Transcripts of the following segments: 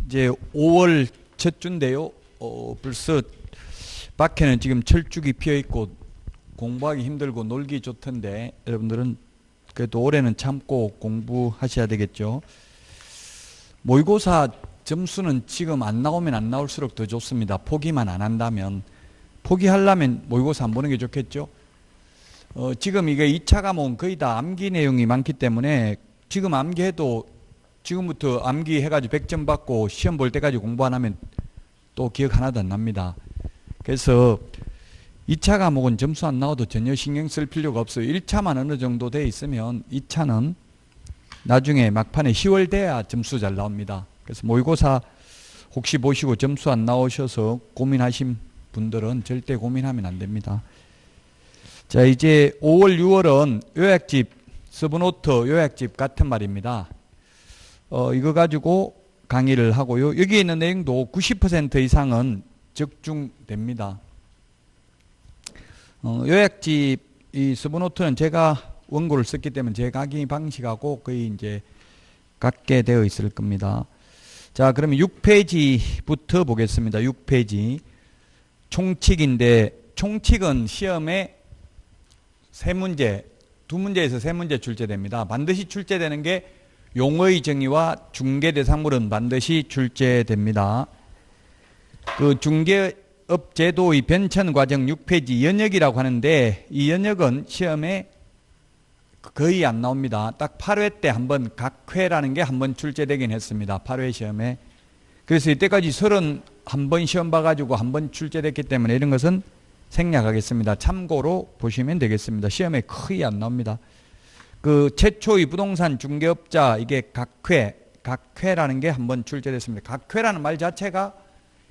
이제 5월 첫 주인데요. 벌써 밖에는 지금 철쭉이 피어 있고 공부하기 힘들고 놀기 좋던데 여러분들은 그래도 올해는 참고 공부하셔야 되겠죠. 모의고사 점수는 지금 안 나오면 안 나올수록 더 좋습니다. 포기만 안 한다면. 포기하려면 모의고사 안 보는 게 좋겠죠. 지금 이게 2차 과목은 거의 다 암기 내용이 많기 때문에 지금 암기해도 지금부터 암기해가지고 100점 받고 시험 볼 때까지 공부 안 하면 또 기억 하나도 안 납니다. 그래서 2차 과목은 점수 안 나와도 전혀 신경 쓸 필요가 없어요. 1차만 어느 정도 돼 있으면 2차는 나중에 막판에 10월 돼야 점수 잘 나옵니다. 그래서 모의고사 혹시 보시고 점수 안 나오셔서 고민하신 분들은 절대 고민하면 안 됩니다. 자, 이제 5월, 6월은 요약집, 서브노트 요약집 같은 말입니다. 이거 가지고 강의를 하고요. 여기 있는 내용도 90% 이상은 적중됩니다. 요약집, 이 서브노트는 제가 원고를 썼기 때문에 제 강의 방식하고 거의 이제 같게 되어 있을 겁니다. 자, 그러면 6페이지부터 보겠습니다. 6페이지. 총칙인데, 총칙은 시험에 3문제, 2문제에서 3문제 출제됩니다. 반드시 출제되는 게 용어의 정의와 중개대상물은 반드시 출제됩니다. 그 중개업 제도의 변천 과정 6페이지 연역이라고 하는데 이 연역은 시험에 거의 안 나옵니다. 딱 8회 때 한번 각 회라는 게 한번 출제되긴 했습니다. 8회 시험에. 그래서 이때까지 31번 시험 봐가지고 한번 출제됐기 때문에 이런 것은 생략하겠습니다. 참고로 보시면 되겠습니다. 시험에 거의 안 나옵니다. 그 최초의 부동산 중개업자 이게 각회라는 게 한번 출제됐습니다. 각회라는 말 자체가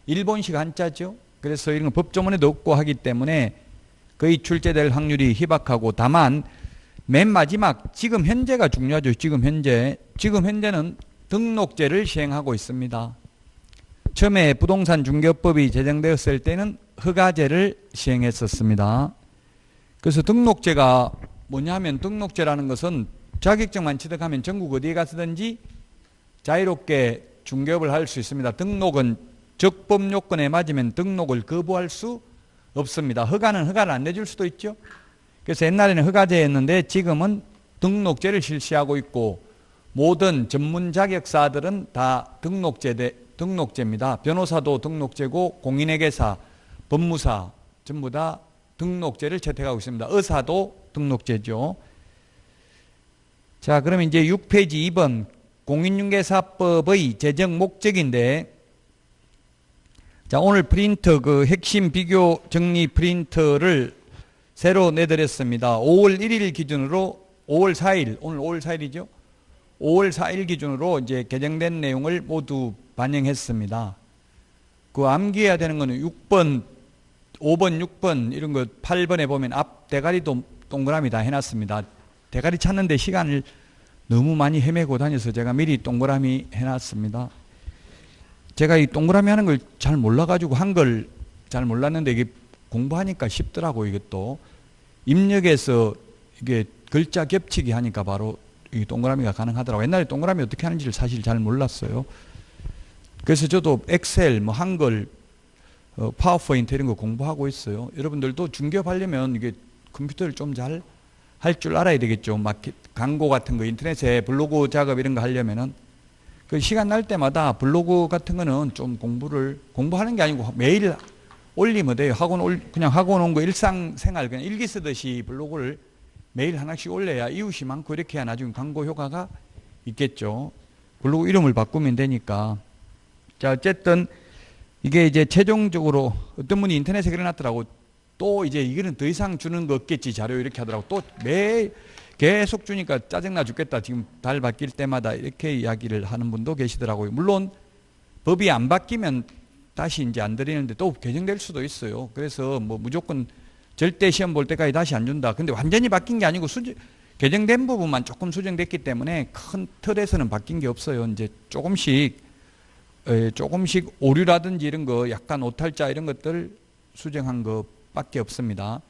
일본식 한자죠. 그래서 이런 건 법조문에도 없고 하기 때문에 거의 출제될 확률이 희박하고 다만 맨 마지막 지금 현재가 중요하죠. 지금 현재는 등록제를 시행하고 있습니다. 처음에 부동산 중개업법이 제정되었을 때는 허가제를 시행했었습니다. 그래서 등록제가 뭐냐면 등록제라는 것은 자격증만 취득하면 전국 어디에 가서든지 자유롭게 중개업을 할 수 있습니다. 등록은 적법 요건에 맞으면 등록을 거부할 수 없습니다. 허가를 안 내줄 수도 있죠. 그래서 옛날에는 허가제였는데 지금은 등록제를 실시하고 있고 모든 전문 자격사들은 다 등록제입니다. 변호사도 등록제고 공인회계사, 법무사 전부 다 등록제를 채택하고 있습니다. 의사도 등록제죠. 자, 그러면 이제 6페이지 2번 공인중개사법의 제정 목적인데 자, 오늘 프린터 그 핵심 비교 정리 프린터를 새로 내드렸습니다. 5월 1일 기준으로 5월 4일, 오늘 5월 4일이죠. 5월 4일 기준으로 이제 개정된 내용을 모두 반영했습니다. 그 암기해야 되는 거는 6번, 5번, 6번 이런 거 8번에 보면 앞 대가리도 동그라미 다 해놨습니다. 대가리 찾는데 시간을 너무 많이 헤매고 다녀서 제가 미리 동그라미 해놨습니다. 제가 이 동그라미 하는 걸 잘 몰라가지고 한글 잘 몰랐는데 이게 공부하니까 쉽더라고요. 이것도 입력해서 이게 글자 겹치기 하니까 바로 이 동그라미가 가능하더라고요. 옛날에 동그라미 어떻게 하는지를 사실 잘 몰랐어요. 그래서 저도 엑셀, 뭐 한글, 파워포인트 이런 거 공부하고 있어요. 여러분들도 중개업 하려면 이게 컴퓨터를 좀 잘 할 줄 알아야 되겠죠. 막 광고 같은 거 인터넷에 블로그 작업 이런 거 하려면은 그 시간 날 때마다 블로그 같은 거는 좀 공부하는 게 아니고 매일 올리면 돼요. 그냥 학원 온 거 일상생활 그냥 일기 쓰듯이 블로그를 매일 하나씩 올려야 이웃이 많고 이렇게 해야 나중에 광고 효과가 있겠죠. 블로그 이름을 바꾸면 되니까. 자, 어쨌든 이게 이제 최종적으로 어떤 분이 인터넷에 그려놨더라고. 또 이제 이거는 더 이상 주는 거 없겠지 자료 이렇게 하더라고. 또 매일 계속 주니까 짜증나 죽겠다. 지금 달 바뀔 때마다 이렇게 이야기를 하는 분도 계시더라고요. 물론 법이 안 바뀌면 다시 이제 안 드리는데 또 개정될 수도 있어요. 그래서 뭐 무조건 절대 시험 볼 때까지 다시 안 준다. 근데 완전히 바뀐 게 아니고 개정된 부분만 조금 수정됐기 때문에 큰 틀에서는 바뀐 게 없어요. 이제 조금씩 오류라든지 이런 거 약간 오탈자 이런 것들 수정한 것밖에 없습니다.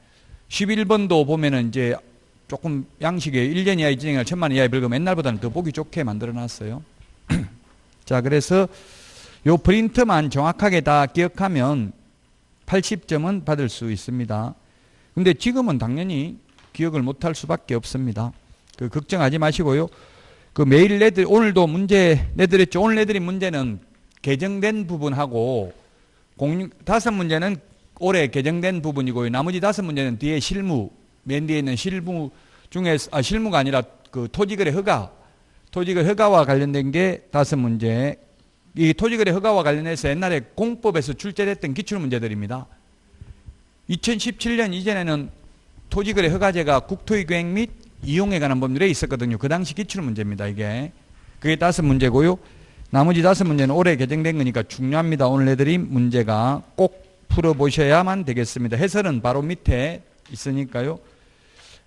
11번도 보면은 이제 조금 양식에 1년 이하의 진행을 1,000만 원 이하의 벌금 옛날보다는 더 보기 좋게 만들어 놨어요. 자, 그래서 요 프린트만 정확하게 다 기억하면 80점은 받을 수 있습니다. 근데 지금은 당연히 기억을 못할 수밖에 없습니다. 그 걱정하지 마시고요. 그 매일 오늘도 문제 내드렸죠. 오늘 내드린 문제는 개정된 부분하고 5문제는 올해 개정된 부분이고요. 나머지 5문제는 뒤에 실무, 맨 뒤에 있는 실무 중에서, 실무가 아니라 그 토지거래 허가와 관련된 게 5문제. 이 토지거래 허가와 관련해서 옛날에 공법에서 출제됐던 기출문제들입니다. 2017년 이전에는 토지거래 허가제가 국토의 계획 및 이용에 관한 법률에 있었거든요. 그 당시 기출문제입니다. 이게. 그게 5문제고요. 나머지 5문제는 올해 개정된 거니까 중요합니다. 오늘 내드린 문제가 꼭 풀어보셔야만 되겠습니다. 해설은 바로 밑에 있으니까요.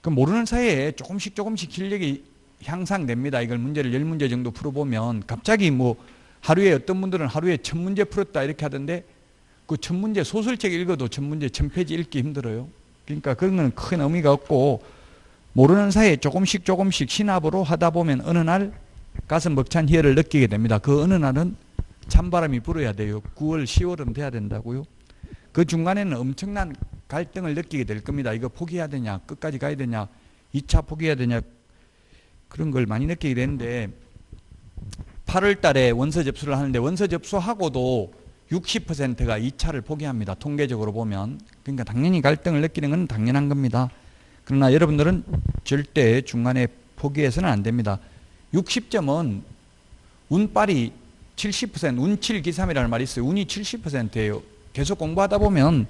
그 모르는 사이에 조금씩 실력이 향상됩니다. 이걸 문제를 10문제 정도 풀어보면 갑자기 뭐 하루에 어떤 분들은 하루에 1000문제 풀었다 이렇게 하던데 그 1000문제 소설책 읽어도 1000문제 1000페이지 읽기 힘들어요. 그러니까 그런 거는 큰 의미가 없고 모르는 사이에 조금씩 신압으로 하다 보면 어느 날 가슴 벅찬 희열을 느끼게 됩니다. 그 어느 날은 찬바람이 불어야 돼요. 9월, 10월은 돼야 된다고요. 그 중간에는 엄청난 갈등을 느끼게 될 겁니다. 이거 포기해야 되냐, 끝까지 가야 되냐, 2차 포기해야 되냐, 그런 걸 많이 느끼게 되는데 8월 달에 원서 접수를 하는데 원서 접수하고도 60%가 2차를 포기합니다. 통계적으로 보면. 그러니까 당연히 갈등을 느끼는 건 당연한 겁니다. 그러나 여러분들은 절대 중간에 포기해서는 안 됩니다. 60점은 운빨이 70%, 운칠기삼이라는 말이 있어요. 운이 70%예요. 계속 공부하다 보면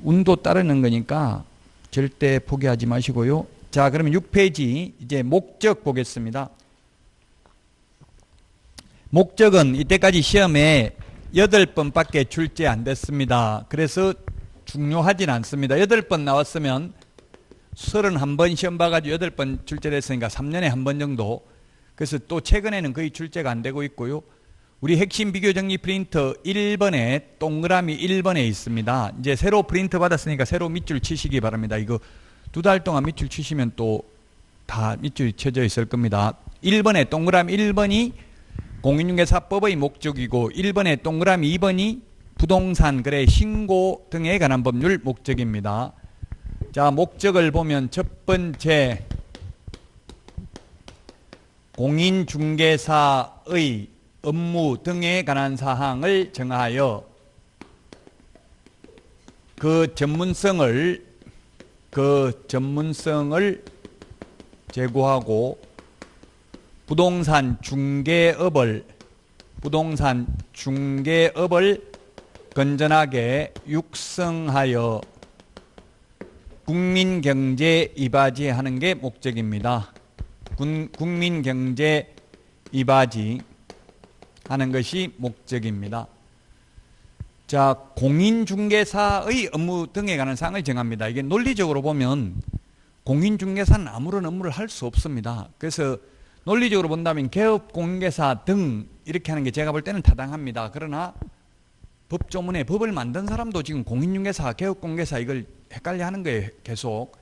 운도 따르는 거니까 절대 포기하지 마시고요. 자, 그러면 6페이지 이제 목적 보겠습니다. 목적은 이때까지 시험에 8번밖에 출제 안 됐습니다. 그래서 중요하진 않습니다. 8번 나왔으면 31번 시험 봐가지고 8번 출제됐으니까 3년에 한 번 정도. 그래서 또 최근에는 거의 출제가 안 되고 있고요. 우리 핵심 비교 정리 프린터 1번에 동그라미 1번에 있습니다. 이제 새로 프린트 받았으니까 새로 밑줄 치시기 바랍니다. 이거 2달 동안 밑줄 치시면 또 다 밑줄이 쳐져 있을 겁니다. 1번에 동그라미 1번이 공인중개사법의 목적이고 1번에 동그라미 2번이 부동산 거래 신고 등에 관한 법률 목적입니다. 자, 목적을 보면 첫 번째 공인중개사의 업무 등에 관한 사항을 정하여 그 전문성을 제고하고 부동산 중개업을 건전하게 육성하여 국민경제에 이바지하는 게 목적입니다. 국민경제에 이바지하는 것이 목적입니다. 자, 공인중개사의 업무 등에 관한 사항을 정합니다. 이게 논리적으로 보면 공인중개사는 아무런 업무를 할 수 없습니다. 그래서 논리적으로 본다면 개업공인중개사 등 이렇게 하는 게 제가 볼 때는 타당합니다. 그러나 법조문에 법을 만든 사람도 지금 공인중개사, 개업공인중개사 이걸 헷갈려 하는 거예요. 계속.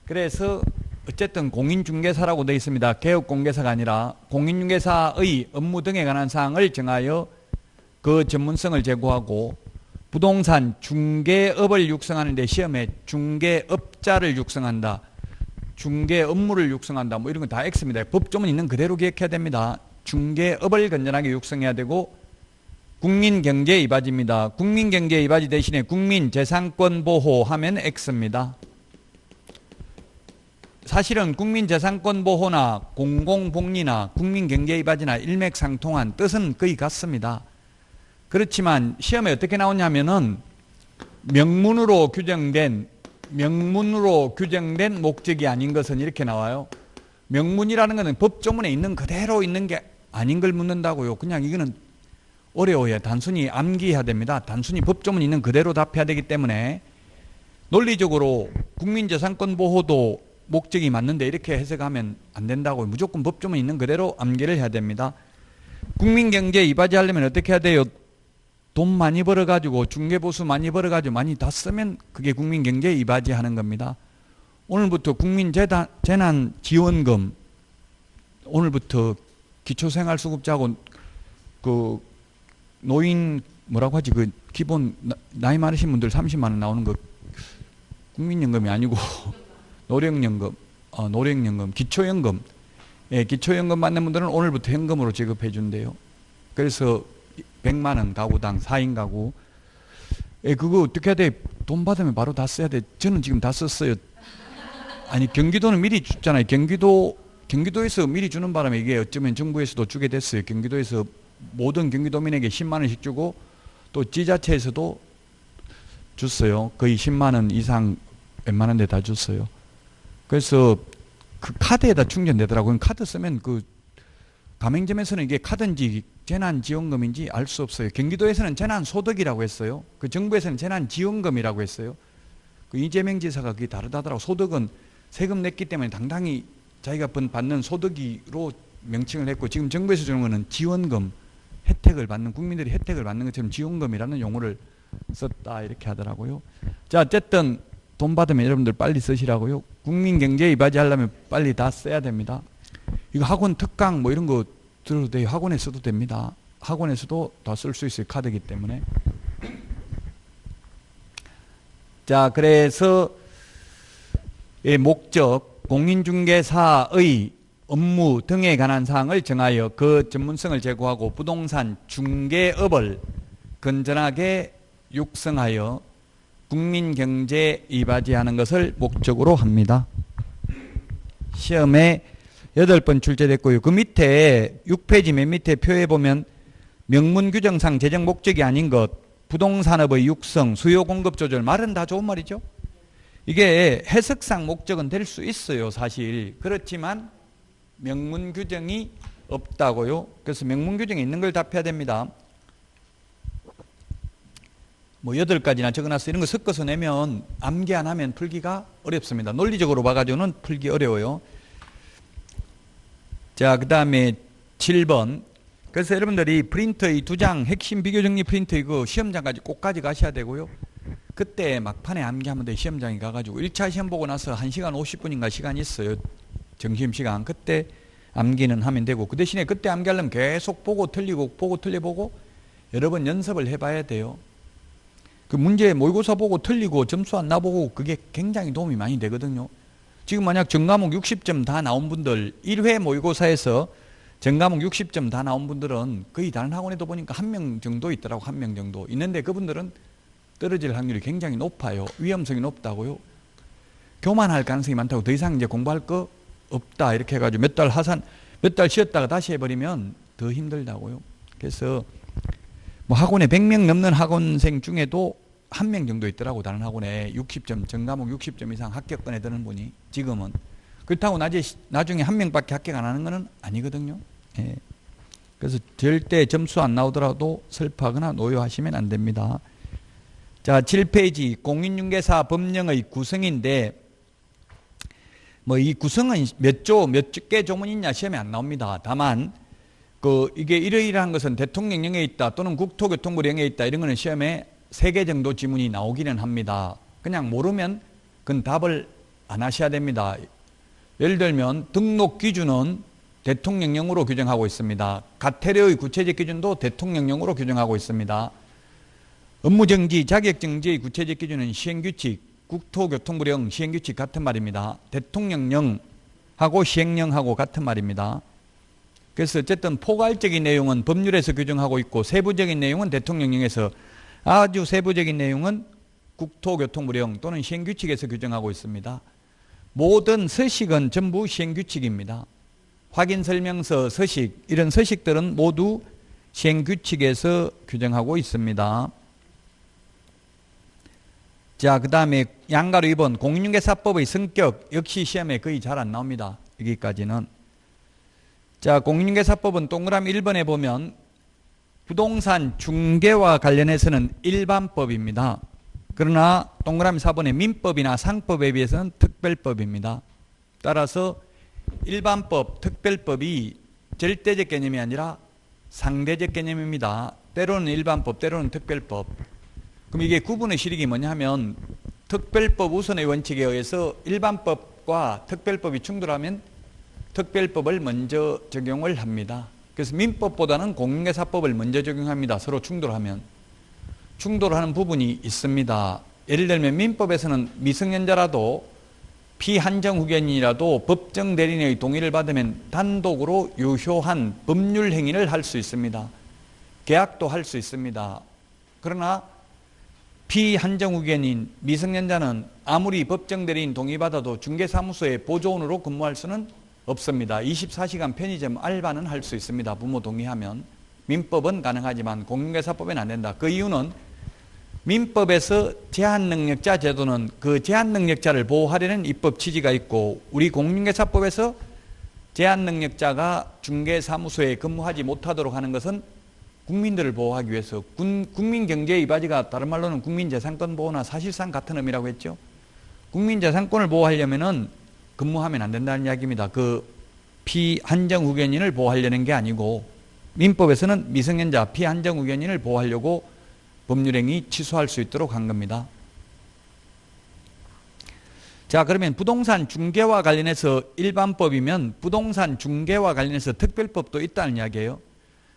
그래서 어쨌든 공인중개사라고 되어 있습니다. 개업공인중개사가 아니라 공인중개사의 업무 등에 관한 사항을 정하여 그 전문성을 제고하고 부동산 중개업을 육성하는 데 시험에 중개업자를 육성한다. 중개 업무를 육성한다. 뭐 이런 건 다 X입니다. 법조문 있는 그대로 기억해야 됩니다. 중개업을 건전하게 육성해야 되고 국민경제에 이바지입니다. 국민경제에 이바지 대신에 국민재산권 보호하면 X입니다. 사실은 국민재산권 보호나 공공복리나 국민경제에 이바지나 일맥상통한 뜻은 거의 같습니다. 그렇지만 시험에 어떻게 나오냐면은 명문으로 규정된 목적이 아닌 것은 이렇게 나와요. 명문이라는 것은 법조문에 있는 그대로 있는 게 아닌 걸 묻는다고요. 그냥 이거는 어려워요. 단순히 암기해야 됩니다. 단순히 법조문 있는 그대로 답해야 되기 때문에 논리적으로 국민재산권 보호도 목적이 맞는데 이렇게 해석하면 안 된다고요. 무조건 법조문 있는 그대로 암기를 해야 됩니다. 국민경제에 이바지하려면 어떻게 해야 돼요? 돈 많이 벌어가지고 중개보수 많이 벌어가지고 많이 다 쓰면 그게 국민경제에 이바지하는 겁니다. 오늘부터 국민재난지원금, 오늘부터 기초생활수급자하고 그 노인 뭐라고 하지? 그 기본 나이 많으신 분들 30만 원 나오는 거 국민연금이 아니고 노령연금, 노령연금, 기초연금. 예, 기초연금 받는 분들은 오늘부터 현금으로 지급해 준대요. 그래서 100만 원 가구당 4인 가구. 예, 그거 어떻게 해야 돼? 돈 받으면 바로 다 써야 돼. 저는 지금 다 썼어요. 아니, 경기도는 미리 줬잖아요. 경기도에서 미리 주는 바람에 이게 어쩌면 정부에서도 주게 됐어요. 경기도에서 모든 경기도민에게 10만 원씩 주고 또 지자체에서도 줬어요. 거의 10만 원 이상 웬만한 데 다 줬어요. 그래서 그 카드에다 충전되더라고요. 카드 쓰면 그 가맹점에서는 이게 카드인지 재난지원금인지 알 수 없어요. 경기도에서는 재난소득이라고 했어요. 그 정부에서는 재난지원금이라고 했어요. 그 이재명 지사가 그게 다르다더라고. 소득은 세금 냈기 때문에 당당히 자기가 받는 소득으로 명칭을 했고, 지금 정부에서 주는 거는 지원금, 혜택을 받는, 국민들이 혜택을 받는 것처럼 지원금이라는 용어를 썼다 이렇게 하더라고요. 자, 어쨌든 돈 받으면 여러분들 빨리 쓰시라고요. 국민 경제에 이바지하려면 빨리 다 써야 됩니다. 이거 학원 특강 뭐 이런 거 들어도 돼요. 학원에 써도 됩니다. 학원에서도 다 쓸 수 있어요. 카드이기 때문에. 자, 그래서 목적, 공인중개사의 업무 등에 관한 사항을 정하여 그 전문성을 제고하고 부동산 중개업을 건전하게 육성하여 국민경제에 이바지하는 것을 목적으로 합니다. 시험에 8번 출제됐고요. 그 밑에 6페이지 맨 밑에 표에 보면 명문 규정상 재정 목적이 아닌 것, 부동산업의 육성, 수요 공급 조절, 말은 다 좋은 말이죠. 이게 해석상 목적은 될 수 있어요, 사실. 그렇지만 명문 규정이 없다고요. 그래서 명문 규정이 있는 걸 답해야 됩니다. 뭐 8가지나 적어놨어요. 이런 거 섞어서 내면 암기 안 하면 풀기가 어렵습니다. 논리적으로 봐가지고는 풀기 어려워요. 자, 그 다음에 7번. 그래서 여러분들이 프린터의 2장 핵심 비교정리 프린터 이거 시험장까지 꼭 가져가셔야 되고요. 그때 막판에 암기하면 돼. 시험장에 가가지고 1차 시험 보고 나서 1시간 50분인가 시간이 있어요. 점심시간. 그때 암기는 하면 되고, 그 대신에 그때 암기하려면 계속 보고 틀리고 보고 틀려보고 여러 번 연습을 해봐야 돼요. 그 문제 모의고사 보고 틀리고 점수 안 나보고 그게 굉장히 도움이 많이 되거든요. 지금 만약 전과목 60점 다 나온 분들, 1회 모의고사에서 전과목 60점 다 나온 분들은 거의 다른 학원에도 보니까 1명 정도 있더라고. 1명 정도 있는데 그분들은 떨어질 확률이 굉장히 높아요. 위험성이 높다고요. 교만할 가능성이 많다고. 더 이상 이제 공부할 거 없다 이렇게 해가지고 몇 달 쉬었다가 다시 해버리면 더 힘들다고요. 그래서 뭐 학원에 100명 넘는 학원생 중에도 1명 정도 있더라고. 다른 학원에 60점, 전과목 60점 이상 합격권에 드는 분이. 지금은 그렇다고 나중에 1명밖에 합격 안 하는 거는 아니거든요. 예. 그래서 절대 점수 안 나오더라도 슬퍼하거나 노여하시면 안 됩니다. 자, 7페이지 공인중개사 법령의 구성인데, 뭐 이 구성은 몇 개 조문이 있냐 시험에 안 나옵니다. 다만 이게 이러이러한 것은 대통령령에 있다 또는 국토교통부령에 있다 이런 거는 시험에 3개 정도 지문이 나오기는 합니다. 그냥 모르면 그건 답을 안 하셔야 됩니다. 예를 들면 등록 기준은 대통령령으로 규정하고 있습니다. 과태료의 구체적 기준도 대통령령으로 규정하고 있습니다. 업무정지, 자격정지의 구체적 기준은 시행규칙, 국토교통부령 시행규칙 같은 말입니다. 대통령령하고 시행령하고 같은 말입니다. 그래서 어쨌든 포괄적인 내용은 법률에서 규정하고 있고 세부적인 내용은 대통령령에서, 아주 세부적인 내용은 국토교통부령 또는 시행규칙에서 규정하고 있습니다. 모든 서식은 전부 시행규칙입니다. 확인설명서, 서식, 이런 서식들은 모두 시행규칙에서 규정하고 있습니다. 자, 그 다음에 양가로 2번 공인중개사법의 성격, 역시 시험에 거의 잘 안 나옵니다. 여기까지는. 자, 공인중개사법은 동그라미 1번에 보면 부동산 중개와 관련해서는 일반법입니다. 그러나 동그라미 4번의 민법이나 상법에 비해서는 특별법입니다. 따라서 일반법, 특별법이 절대적 개념이 아니라 상대적 개념입니다. 때로는 일반법, 때로는 특별법. 그럼 이게 구분의 실익이 뭐냐 하면 특별법 우선의 원칙에 의해서 일반법과 특별법이 충돌하면 특별법을 먼저 적용을 합니다. 그래서 민법보다는 공인중개사법을 먼저 적용합니다. 서로 충돌하면. 충돌하는 부분이 있습니다. 예를 들면 민법에서는 미성년자라도 피한정후견인이라도 법정 대리인의 동의를 받으면 단독으로 유효한 법률 행위를 할 수 있습니다. 계약도 할 수 있습니다. 그러나 피한정후견인 미성년자는 아무리 법정 대리인 동의받아도 중개사무소에 보조원으로 근무할 수는 없습니다. 24시간 편의점 알바는 할 수 있습니다. 부모 동의하면. 민법은 가능하지만 공인중개사법에는 안 된다. 그 이유는 민법에서 제한능력자 제도는 그 제한능력자를 보호하려는 입법 취지가 있고, 우리 공인중개사법에서 제한능력자가 중개사무소에 근무하지 못하도록 하는 것은 국민들을 보호하기 위해서, 국민경제의 이바지가 다른 말로는 국민재산권 보호나 사실상 같은 의미라고 했죠. 국민재산권을 보호하려면은 근무하면 안 된다는 이야기입니다. 그 피한정후견인을 보호하려는 게 아니고, 민법에서는 미성년자 피한정후견인을 보호하려고 법률행위 취소할 수 있도록 한 겁니다. 자, 그러면 부동산 중개와 관련해서 일반법이면 부동산 중개와 관련해서 특별법도 있다는 이야기예요.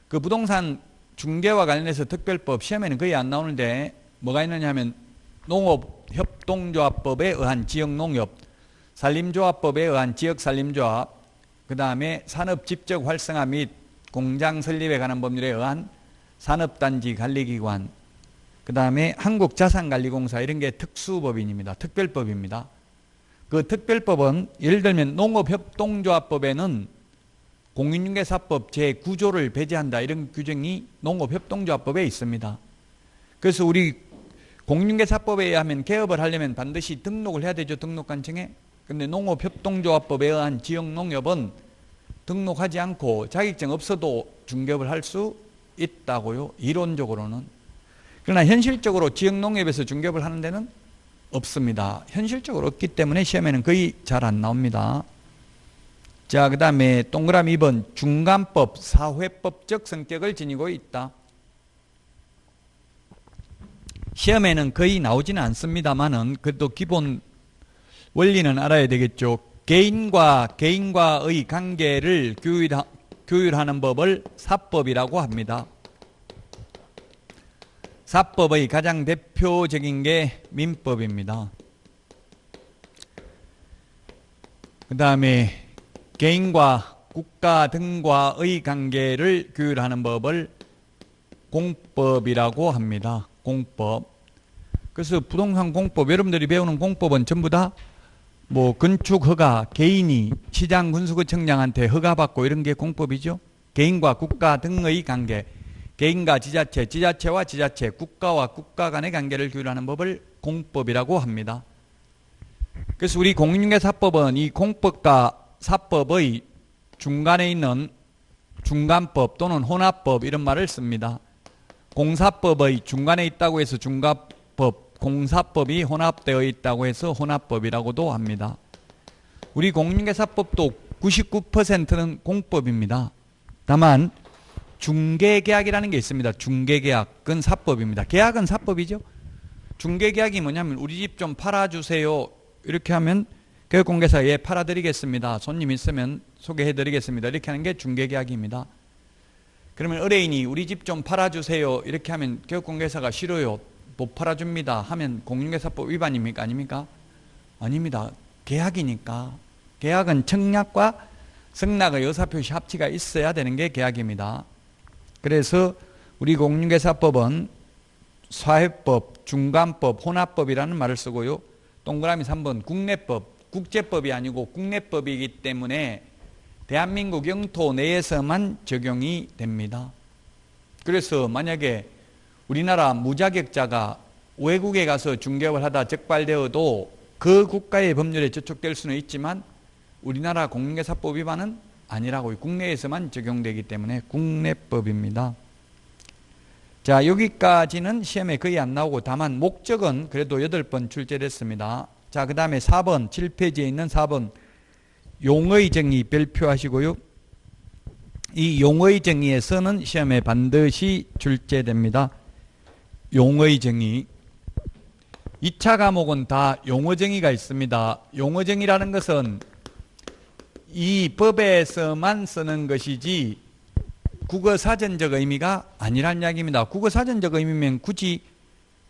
그 부동산 중개와 관련해서 특별법 시험에는 거의 안 나오는데 뭐가 있느냐 하면 농업협동조합법에 의한 지역농협, 산림조합법에 의한 지역산림조합, 그 다음에 산업집적 활성화 및 공장 설립에 관한 법률에 의한 산업단지 관리기관, 그 다음에 한국자산관리공사, 이런 게 특수법인입니다. 특별법입니다. 그 특별법은 예를 들면 농업협동조합법에는 공인중개사법 제9조를 배제한다, 이런 규정이 농업협동조합법에 있습니다. 그래서 우리 공인중개사법에 의하면 개업을 하려면 반드시 등록을 해야 되죠. 등록관청에. 근데 농업협동조합법에 의한 지역농협은 등록하지 않고 자격증 없어도 중개업을 할 수 있다고요. 이론적으로는. 그러나 현실적으로 지역농협에서 중개업을 하는 데는 없습니다. 현실적으로 없기 때문에 시험에는 거의 잘 안 나옵니다. 자, 그 다음에 동그라미 2번, 중간법, 사회법적 성격을 지니고 있다. 시험에는 거의 나오지는 않습니다만은 그래도 기본 원리는 알아야 되겠죠. 개인과 개인과의 관계를 규율하는 법을 사법이라고 합니다. 사법의 가장 대표적인 게 민법입니다. 그 다음에 개인과 국가 등과의 관계를 규율하는 법을 공법이라고 합니다. 공법. 그래서 부동산 공법, 여러분들이 배우는 공법은 전부 다 뭐 건축 허가, 개인이 시장 군수구청장한테 허가받고 이런 게 공법이죠. 개인과 국가 등의 관계, 개인과 지자체, 지자체와 지자체, 국가와 국가 간의 관계를 규율하는 법을 공법이라고 합니다. 그래서 우리 공인중개사법은 이 공법과 사법의 중간에 있는 중간법 또는 혼합법, 이런 말을 씁니다. 공사법의 중간에 있다고 해서 중간법, 공사법이 혼합되어 있다고 해서 혼합법이라고도 합니다. 우리 공인중개사법도 99%는 공법입니다. 다만 중개계약이라는 게 있습니다. 중개계약은 사법입니다. 계약은 사법이죠. 중개계약이 뭐냐면 우리 집 좀 팔아주세요, 이렇게 하면 교육공개사 예 팔아드리겠습니다, 손님 있으면 소개해드리겠습니다, 이렇게 하는 게 중개계약입니다. 그러면 의뢰인이 우리 집 좀 팔아주세요 이렇게 하면 교육공개사가 싫어요, 못 팔아줍니다 하면 공인중개사법 위반입니까? 아닙니까? 아닙니다. 계약이니까. 계약은 청약과 승낙의 의사표시 합치가 있어야 되는 게 계약입니다. 그래서 우리 공인중개사법은 사회법, 중간법, 혼합법이라는 말을 쓰고요. 동그라미 3번 국내법, 국제법이 아니고 국내법이기 때문에 대한민국 영토 내에서만 적용이 됩니다. 그래서 만약에 우리나라 무자격자가 외국에 가서 중개업을 하다 적발되어도 그 국가의 법률에 저촉될 수는 있지만 우리나라 공인중개사법 위반은 아니라고, 국내에서만 적용되기 때문에 국내법입니다. 자, 여기까지는 시험에 거의 안 나오고 다만 목적은 그래도 8번 출제됐습니다. 자, 그 다음에 4번 7페이지에 있는 4번 용의 정의 별표하시고요. 이 용의 정의에서는 시험에 반드시 출제됩니다. 용의 정의. 2차 과목은 다 용어 정의가 있습니다. 용어 정의라는 것은 이 법에서만 쓰는 것이지 국어사전적 의미가 아니란 이야기입니다. 국어사전적 의미면 굳이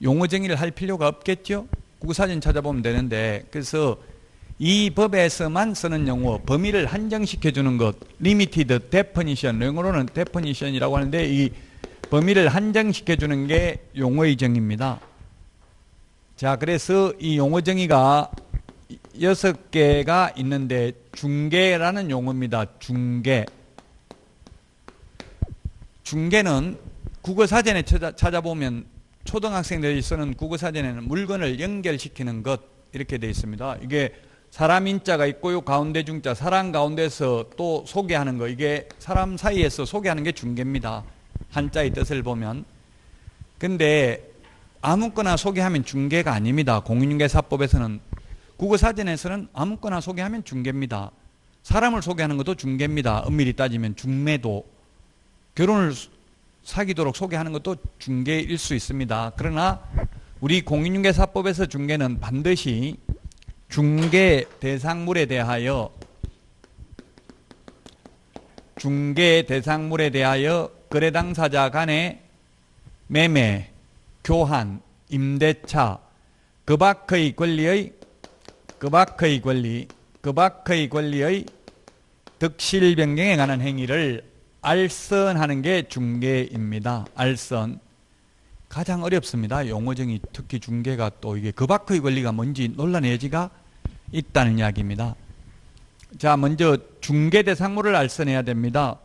용어 정의를 할 필요가 없겠죠. 국어사전 찾아보면 되는데, 그래서 이 법에서만 쓰는 용어, 범위를 한정시켜 주는 것, limited definition, 영어로는 definition이라고 하는데 이 범위를 한정시켜 주는 게 용어의 정의입니다. 자, 그래서 이 용어 정의가 6개가 있는데 중개라는 용어입니다. 중개. 중개는 국어사전에 찾아보면 초등학생들이 쓰는 국어사전에는 물건을 연결시키는 것 이렇게 되어 있습니다. 이게 사람 인자가 있고요. 가운데 중자, 사람 가운데서 또 소개하는 거, 이게 사람 사이에서 소개하는 게 중개입니다. 한자의 뜻을 보면. 근데 아무거나 소개하면 중개가 아닙니다. 공인중개사법에서는. 국어사전에서는 아무거나 소개하면 중개입니다. 사람을 소개하는 것도 중개입니다. 엄밀히 따지면 중매도. 결혼을 사귀도록 소개하는 것도 중개일 수 있습니다. 그러나 우리 공인중개사법에서 중개는 반드시 중개 대상물에 대하여 거래 당사자 간의 매매, 교환, 임대차, 그 밖의 권리의 득실 변경에 관한 행위를 알선하는 게 중개입니다. 알선. 가장 어렵습니다. 용어정의, 특히 중개가 또 이게 그 밖의 권리가 뭔지 논란의 여지가 있다는 이야기입니다. 자, 먼저 중개 대상물을 알선해야 됩니다.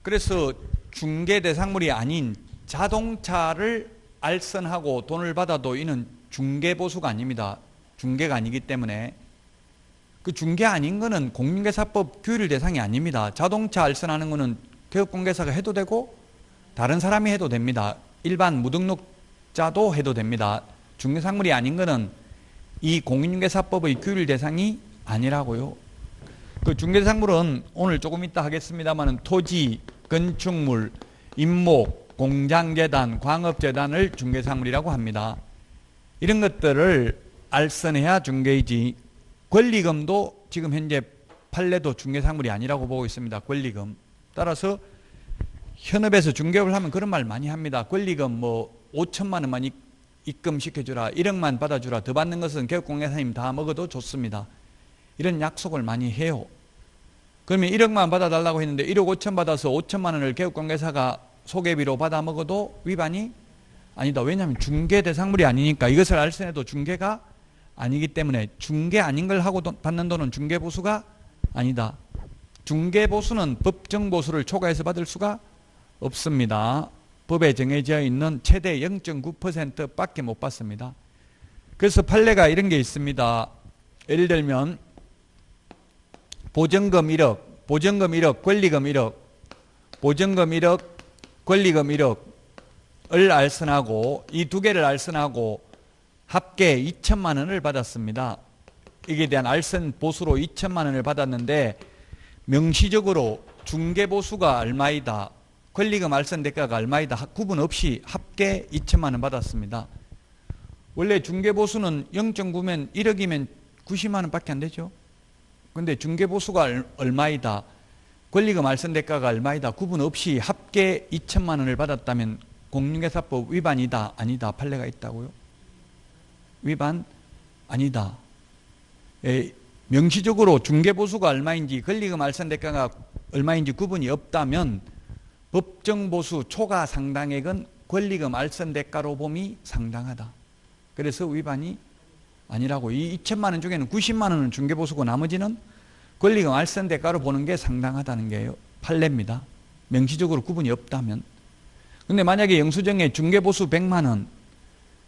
그래서 중개 대상물이 아닌 자동차를 알선하고 돈을 받아도 이는 중개보수가 아닙니다. 중개가 아니기 때문에. 그 중개 아닌 거는 공인중개사법 규율 대상이 아닙니다. 자동차 알선하는 거는 개업공개사가 해도 되고 다른 사람이 해도 됩니다. 일반 무등록자도 해도 됩니다. 중개상물이 아닌 거는 이 공인중개사법의 규율 대상이 아니라고요. 그 중개상물은 오늘 조금 이따 하겠습니다만 토지, 건축물, 임목, 공장재단, 광업재단을 중개상물이라고 합니다. 이런 것들을 알선해야 중개이지. 권리금도 지금 현재 판례도 중개상물이 아니라고 보고 있습니다. 권리금. 따라서 현업에서 중개업을 하면 그런 말 많이 합니다. 권리금 뭐 5천만 원만 입금시켜주라, 1억만 받아주라, 더 받는 것은 개업공개사님 다 먹어도 좋습니다. 이런 약속을 많이 해요. 그러면 1억만 받아달라고 했는데 1억 5천 받아서 5천만 원을 개업공개사가 소개비로 받아 먹어도 위반이 아니다. 왜냐하면 중개 대상물이 아니니까. 이것을 알선해도 중개가 아니기 때문에 중개 아닌 걸 하고 받는 돈은 중개보수가 아니다. 중개보수는 법정보수를 초과해서 받을 수가 없습니다. 법에 정해져 있는 최대 0.9%밖에 못 받습니다. 그래서 판례가 이런 게 있습니다. 예를 들면 보증금 1억, 권리금 1억, 보증금 1억, 권리금 1억을 알선하고 이 두 개를 알선하고 합계 2천만 원을 받았습니다. 이게 대한 알선 보수로 2천만 원을 받았는데 명시적으로 중개보수가 얼마이다, 권리금 알선 대가가 얼마이다 구분 없이 합계 2천만 원 받았습니다. 원래 중개보수는 0.9면 1억이면 90만 원밖에 안 되죠. 그런데 중개보수가 얼마이다, 권리금 알선 대가가 얼마이다 구분 없이 합계 2천만 원을 받았다면 공인중개사법 위반이다 아니다 판례가 있다고요? 위반 아니다. 명시적으로 중개보수가 얼마인지 권리금 알선 대가가 얼마인지 구분이 없다면 법정보수 초과 상당액은 권리금 알선 대가로 봄이 상당하다. 그래서 위반이 아니라고. 이 2천만 원 중에는 90만 원은 중개보수고 나머지는 권리금 알선 대가로 보는 게 상당하다는 게요. 판례입니다. 명시적으로 구분이 없다면. 근데 만약에 영수증에 중개보수 100만 원,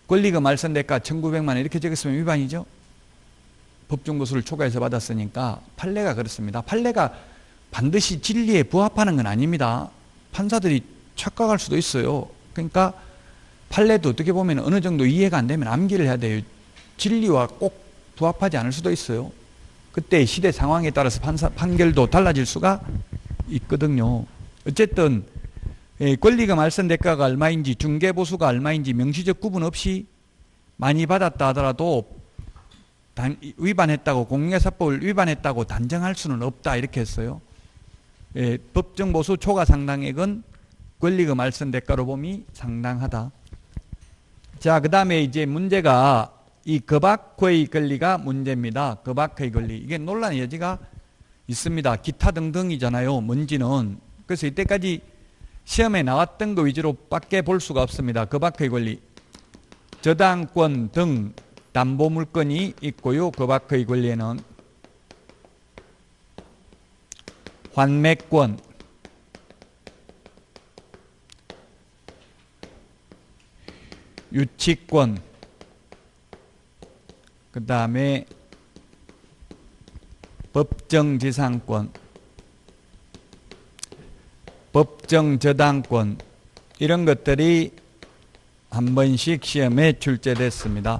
권리금 알선 대가 1,900만 원 이렇게 적었으면 위반이죠. 법정보수를 초과해서 받았으니까. 판례가 그렇습니다. 판례가 반드시 진리에 부합하는 건 아닙니다. 판사들이 착각할 수도 있어요. 그러니까 판례도 어떻게 보면 어느 정도 이해가 안 되면 암기를 해야 돼요. 진리와 꼭 부합하지 않을 수도 있어요. 그때 시대 상황에 따라서 판결도 달라질 수가 있거든요. 어쨌든 권리금 알선 대가가 얼마인지 중개보수가 얼마인지 명시적 구분 없이 많이 받았다 하더라도 위반했다고, 공인중개사법을 위반했다고 단정할 수는 없다 이렇게 했어요. 법정 보수 초과 상당액은 권리금 알선 대가로 봄이 상당하다. 자, 그 다음에 이제 문제가 이 겁악의 권리가 문제입니다. 겁악의 권리. 이게 논란의 여지가 있습니다. 기타 등등이잖아요. 뭔지는. 그래서 이때까지 시험에 나왔던 거 위주로 밖에 볼 수가 없습니다. 겁악의 권리. 저당권 등 담보물건이 있고요. 겁악의 권리에는 환매권, 유치권, 그 다음에 법정지상권, 법정저당권 이런 것들이 한 번씩 시험에 출제됐습니다.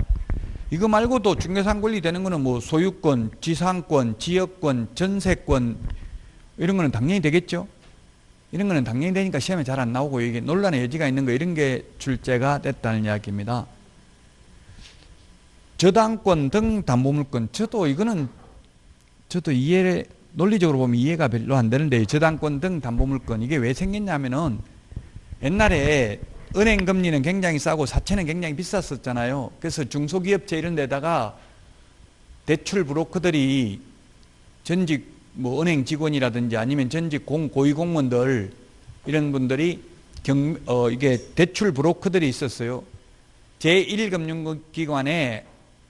이거 말고도 중개상 권리 되는 거는 뭐 소유권, 지상권, 지역권, 전세권 이런 거는 당연히 되겠죠. 이런 거는 당연히 되니까 시험에 잘 안 나오고 이게 논란의 여지가 있는 거 이런 게 출제가 됐다는 이야기입니다. 저당권 등 담보물권 저도 논리적으로 보면 이해가 별로 안 되는데 저당권 등 담보물건 이게 왜 생겼냐면은 옛날에 은행 금리는 굉장히 싸고 사채는 굉장히 비쌌었잖아요. 그래서 중소기업체 이런 데다가 대출 브로커들이 전직 뭐 은행 직원이라든지 아니면 전직 고위공무원들 이런 분들이 이게 대출 브로커들이 있었어요. 제1금융기관에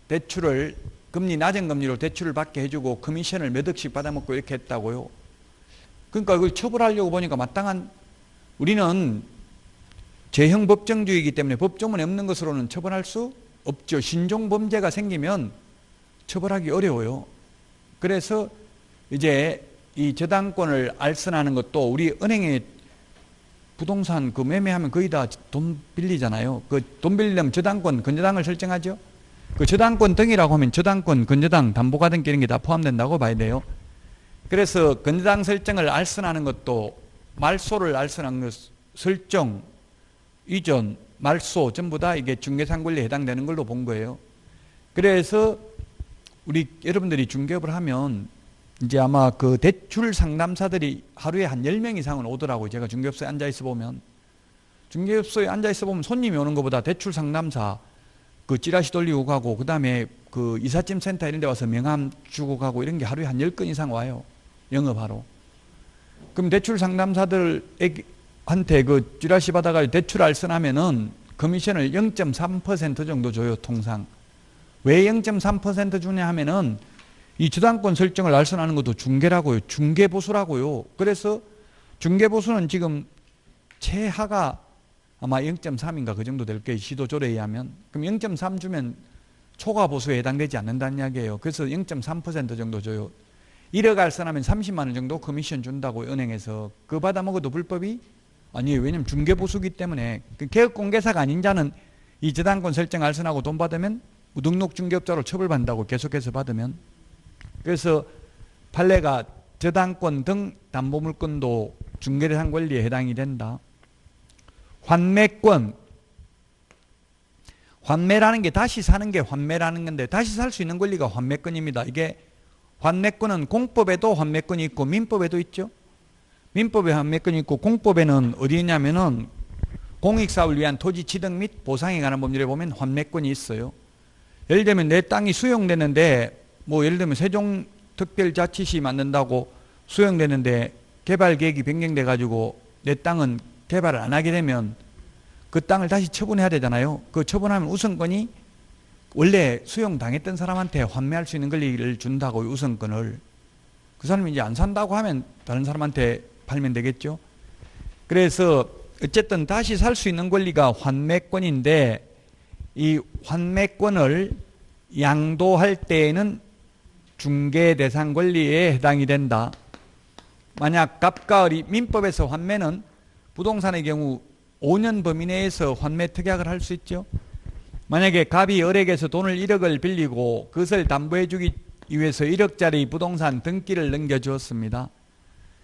대출을 금리 낮은 금리로 대출을 받게 해주고 커미션을 몇 억씩 받아먹고 이렇게 했다고요. 그러니까 그걸 처벌하려고 보니까 마땅한 우리는 제형 법정주의이기 때문에 법조문에 없는 것으로는 처벌할 수 없죠. 신종범죄가 생기면 처벌하기 어려워요. 그래서 이제 이 저당권을 알선하는 것도 우리 은행에 부동산 그 매매하면 거의 다 돈 빌리잖아요. 그 돈 빌리려면 저당권, 근저당을 설정하죠. 그 저당권 등이라고 하면 저당권, 근저당, 담보가등 이런 게 다 포함된다고 봐야 돼요. 그래서 근저당 설정을 알선하는 것도 말소를 알선한 것, 설정, 이전, 말소 전부 다 이게 중개상 권리에 해당되는 걸로 본 거예요. 그래서 우리 여러분들이 중개업을 하면 이제 아마 그 대출 상담사들이 하루에 한 10명 이상은 오더라고요. 제가 중개업소에 앉아있어 보면. 중개업소에 앉아있어 보면 손님이 오는 것보다 대출 상담사 그 찌라시 돌리고 가고 그 다음에 그 이삿짐 센터 이런 데 와서 명함 주고 가고 이런 게 하루에 한 10건 이상 와요. 영업하러. 그럼 대출 상담사들한테 그 찌라시 받아가지고 대출 알선하면은 커미션을 0.3% 정도 줘요. 통상. 왜 0.3% 주냐 하면은 이 저당권 설정을 알선하는 것도 중개라고요. 중개보수라고요. 그래서 중개보수는 지금 최하가 아마 0.3인가 그 정도 될 거예요. 시도조례에 의하면. 그럼 0.3 주면 초과보수에 해당되지 않는다는 이야기예요. 그래서 0.3% 정도 줘요. 1억 알선하면 30만 원 정도 커미션 준다고 은행에서. 그거 받아먹어도 불법이 아니에요. 왜냐면 중개보수기 때문에. 그 개업공개사가 아닌 자는 이 저당권 설정 알선하고 돈 받으면 무등록 중개업자로 처벌받는다고 계속해서 받으면. 그래서 판례가 저당권 등 담보물건도 중개대상 권리에 해당이 된다. 환매권. 환매라는 게 다시 사는 게 환매라는 건데 다시 살 수 있는 권리가 환매권입니다. 이게 환매권은 공법에도 환매권이 있고 민법에도 있죠. 민법에 환매권이 있고 공법에는 어디 있냐면은 공익사업을 위한 토지 취득 및 보상에 관한 법률에 보면 환매권이 있어요. 예를 들면 내 땅이 수용되는데 뭐 예를 들면 세종특별자치시 만든다고 수용되는데 개발 계획이 변경돼 가지고 내 땅은 개발을 안 하게 되면 그 땅을 다시 처분해야 되잖아요. 그 처분하면 우선권이 원래 수용당했던 사람한테 환매할 수 있는 권리를 준다고요. 우선권을. 그 사람이 이제 안 산다고 하면 다른 사람한테 팔면 되겠죠. 그래서 어쨌든 다시 살 수 있는 권리가 환매권인데 이 환매권을 양도할 때에는 중개대상 권리에 해당이 된다. 만약 갑과 을이 민법에서 환매는 부동산의 경우 5년 범위 내에서 환매 특약을 할 수 있죠. 만약에 갑이 을에게서 돈을 1억을 빌리고 그것을 담보해 주기 위해서 1억짜리 부동산 등기를 넘겨주었습니다.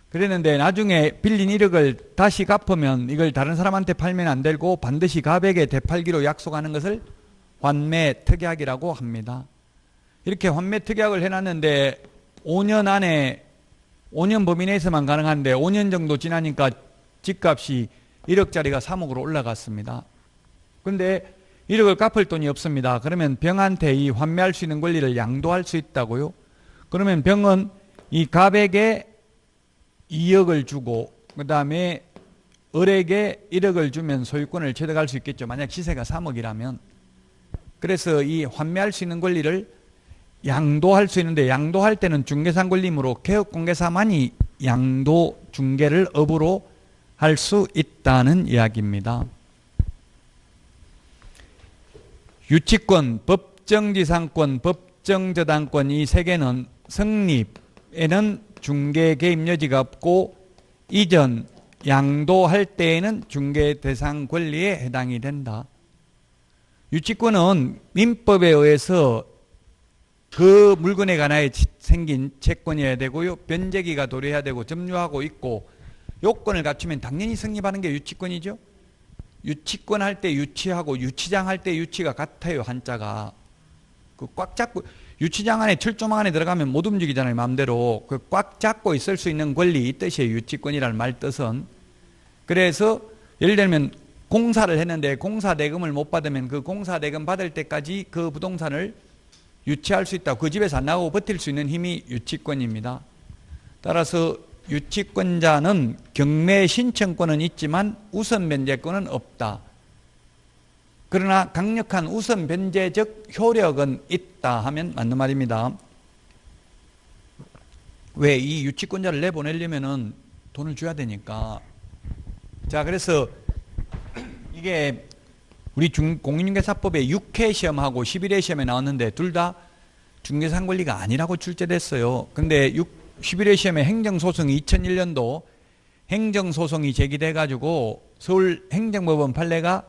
그랬는데 나중에 빌린 1억을 다시 갚으면 이걸 다른 사람한테 팔면 안 되고 반드시 갑에게 되팔기로 약속하는 것을 환매 특약이라고 합니다. 이렇게 환매 특약을 해놨는데 5년 안에 5년 범위 내에서만 가능한데 5년 정도 지나니까 집값이 1억짜리가 3억으로 올라갔습니다. 근데 1억을 갚을 돈이 없습니다. 그러면 병한테 이 환매할 수 있는 권리를 양도할 수 있다고요? 그러면 병은 이 갑에게 2억을 주고 그 다음에 을에게 1억을 주면 소유권을 취득할 수 있겠죠. 만약 시세가 3억이라면. 그래서 이 환매할 수 있는 권리를 양도할 수 있는데 양도할 때는 중개상 권리이므로 개업공개사만이 양도 중개를 업으로 할 수 있다는 이야기입니다. 유치권, 법정지상권, 법정저당권 이 세 개는 성립에는 중개 개입 여지가 없고 이전 양도할 때에는 중개 대상 권리에 해당이 된다. 유치권은 민법에 의해서 그 물건에 관하여 생긴 채권이어야 되고요. 변제기가 도래해야 되고 점유하고 있고 요건을 갖추면 당연히 성립하는 게 유치권이죠. 유치권 할 때 유치하고 유치장 할 때 유치가 같아요. 한자가. 그 꽉 잡고 유치장 안에 철조망 안에 들어가면 못 움직이잖아요. 마음대로. 그 꽉 잡고 있을 수 있는 권리 이 뜻이에요. 유치권이라는 말 뜻은. 그래서 예를 들면 공사를 했는데 공사 대금을 못 받으면 그 공사 대금 받을 때까지 그 부동산을 유치할 수 있다. 그 집에서 안 나가고 버틸 수 있는 힘이 유치권입니다. 따라서 유치권자는 경매 신청권은 있지만 우선 변제권은 없다. 그러나 강력한 우선 변제적 효력은 있다 하면 맞는 말입니다. 왜? 이 유치권자를 내보내려면은 돈을 줘야 되니까. 자, 그래서 이게 우리 공인중개사법에 6회 시험하고 11회 시험에 나왔는데 둘 다 중개상 권리가 아니라고 출제됐어요. 근데 11회 시험에 행정소송이 2001년도 행정소송이 제기돼 가지고 서울행정법원 판례가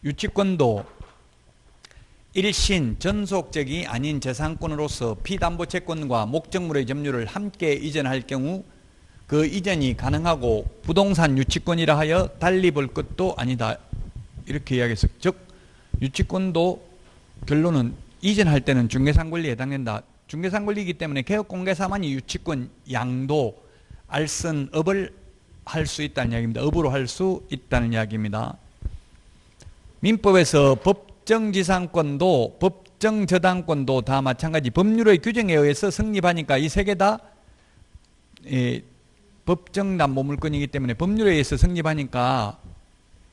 유치권도 일신 전속적이 아닌 재산권으로서 피담보채권과 목적물의 점유를 함께 이전할 경우 그 이전이 가능하고 부동산 유치권이라 하여 달리 볼 것도 아니다. 이렇게 이야기했어요. 즉 유치권도 결론은 이전할 때는 중개상 권리에 해당된다. 중개상 권리이기 때문에 개업공개사만이 유치권 양도 알선업을 할 수 있다는 이야기입니다. 업으로 할 수 있다는 이야기입니다. 민법에서 법정지상권도 법정저당권도 다 마찬가지 법률의 규정에 의해서 성립하니까 이 세 개 다 법정담보물권이기 때문에 법률에 의해서 성립하니까